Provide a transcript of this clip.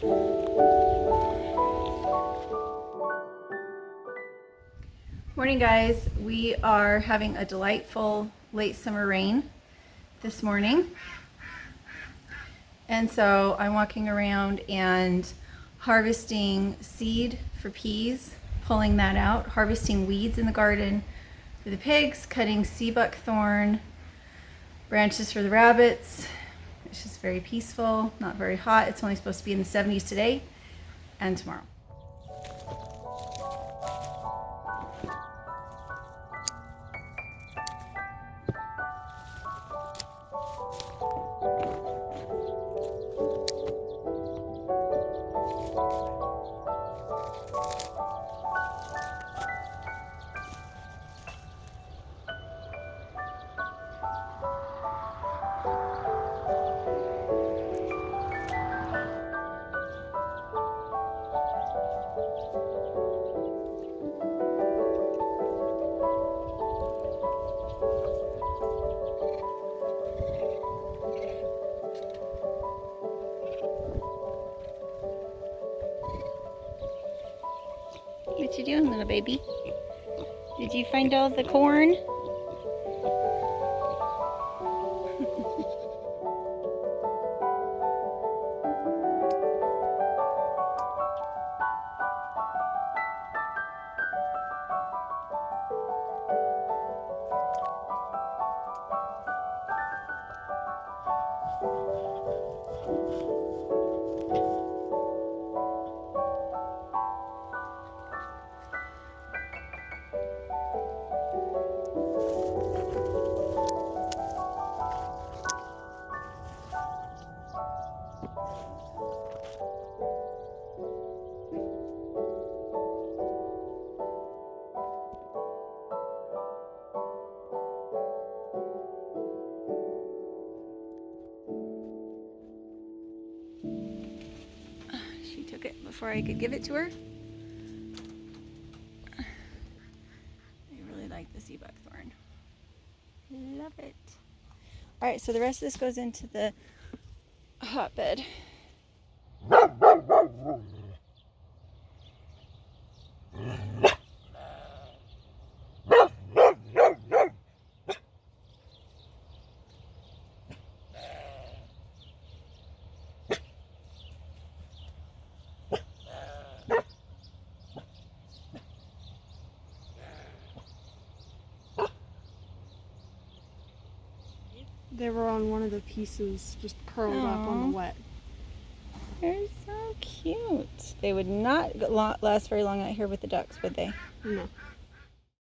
Morning guys, we are having a delightful late summer rain this morning, and so I'm walking around and harvesting seed for peas, pulling that out, harvesting weeds in the garden for the pigs, cutting sea buckthorn branches for the rabbits. It's just very peaceful, not very hot. It's only supposed to be in the 70s today and tomorrow. What you doing, little baby? Did you find all the corn? She took it before I could give it to her. I really like the sea buckthorn. Love it. All right, so the rest of this goes into the hotbed. They were on one of the pieces, just curled up on the wet. They're so cute. They would not last very long out here with the ducks, would they? No.